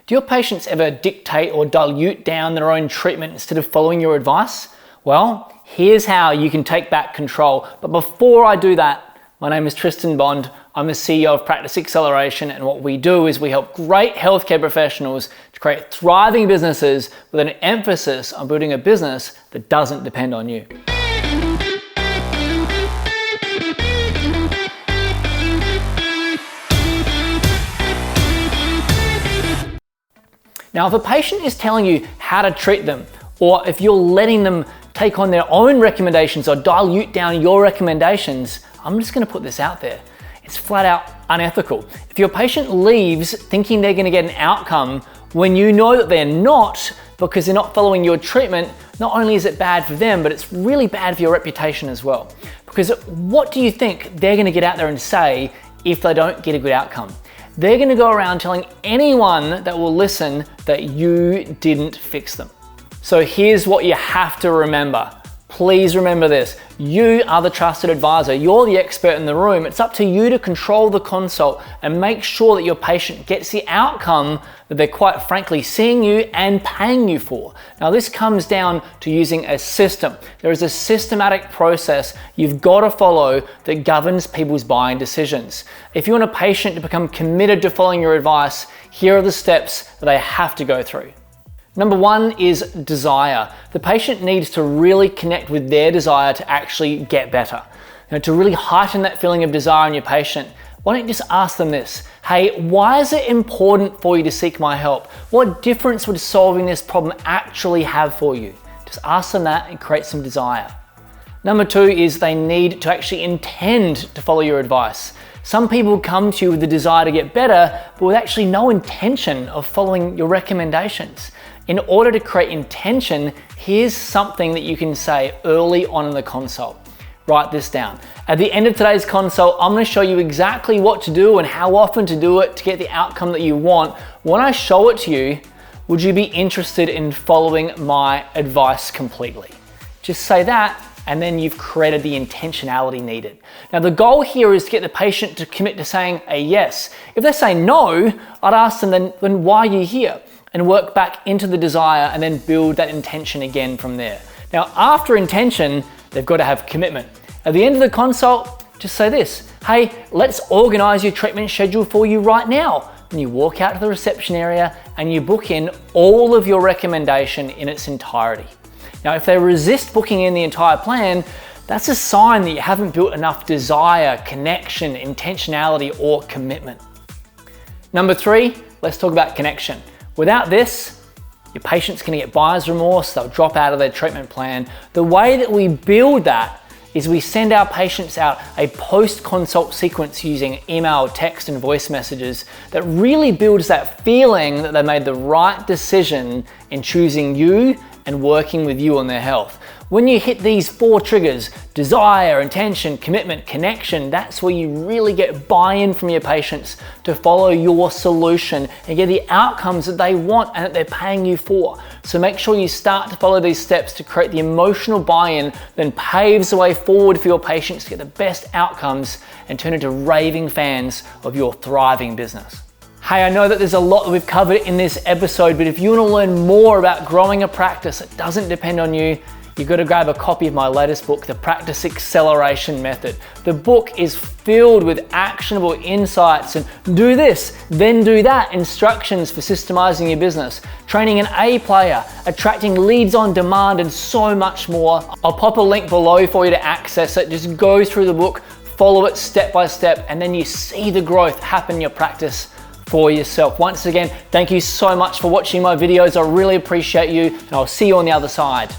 Do your patients ever dictate or dilute down their own treatment instead of following your advice? Well, here's how you can take back control. But before I do that, my name is Tristan Bond. I'm the CEO of Practice Acceleration, and what we do is we help great healthcare professionals to create thriving businesses with an emphasis on building a business that doesn't depend on you. Now, if a patient is telling you how to treat them, or if you're letting them take on their own recommendations or dilute down your recommendations, I'm just gonna put this out there. It's flat out unethical. If your patient leaves thinking they're gonna get an outcome when you know that they're not, because they're not following your treatment, not only is it bad for them, but it's really bad for your reputation as well. Because what do you think they're gonna get out there and say if they don't get a good outcome? They're gonna go around telling anyone that will listen that you didn't fix them. So here's what you have to remember. Please remember this. You are the trusted advisor. You're the expert in the room. It's up to you to control the consult and make sure that your patient gets the outcome that they're quite frankly seeing you and paying you for. Now, this comes down to using a system. There is a systematic process you've got to follow that governs people's buying decisions. If you want a patient to become committed to following your advice, here are the steps that they have to go through. Number one is desire. The patient needs to really connect with their desire to actually get better. To really heighten that feeling of desire in your patient, why don't you just ask them this? Hey, why is it important for you to seek my help? What difference would solving this problem actually have for you? Just ask them that and create some desire. Number two is they need to actually intend to follow your advice. Some people come to you with the desire to get better, but with actually no intention of following your recommendations. In order to create intention, here's something that you can say early on in the consult. Write this down. At the end of today's consult, I'm going to show you exactly what to do and how often to do it to get the outcome that you want. When I show it to you, would you be interested in following my advice completely? Just say that, and then you've created the intentionality needed. Now, the goal here is to get the patient to commit to saying a yes. If they say no, I'd ask them then why are you here? And work back into the desire and then build that intention again from there. Now, after intention, they've got to have commitment. At the end of the consult, just say this, hey, let's organize your treatment schedule for you right now. And you walk out to the reception area and you book in all of your recommendation in its entirety. Now, if they resist booking in the entire plan, that's a sign that you haven't built enough desire, connection, intentionality, or commitment. Number three, let's talk about connection. Without this, your patient's gonna get buyer's remorse, they'll drop out of their treatment plan. The way that we build that is we send our patients out a post-consult sequence using email, text, and voice messages that really builds that feeling that they made the right decision in choosing you and working with you on their health. When you hit these four triggers, desire, intention, commitment, connection, that's where you really get buy-in from your patients to follow your solution and get the outcomes that they want and that they're paying you for. So make sure you start to follow these steps to create the emotional buy-in, then paves the way forward for your patients to get the best outcomes and turn into raving fans of your thriving business. Hey, I know that there's a lot that we've covered in this episode, but if you want to learn more about growing a practice that doesn't depend on you, you've got to grab a copy of my latest book, The Practice Acceleration Method. The book is filled with actionable insights and do this, then do that instructions for systemizing your business, training an A player, attracting leads on demand, and so much more. I'll pop a link below for you to access it. Just go through the book, follow it step by step, and then you see the growth happen in your practice for yourself. Once again, thank you so much for watching my videos. I really appreciate you, and I'll see you on the other side.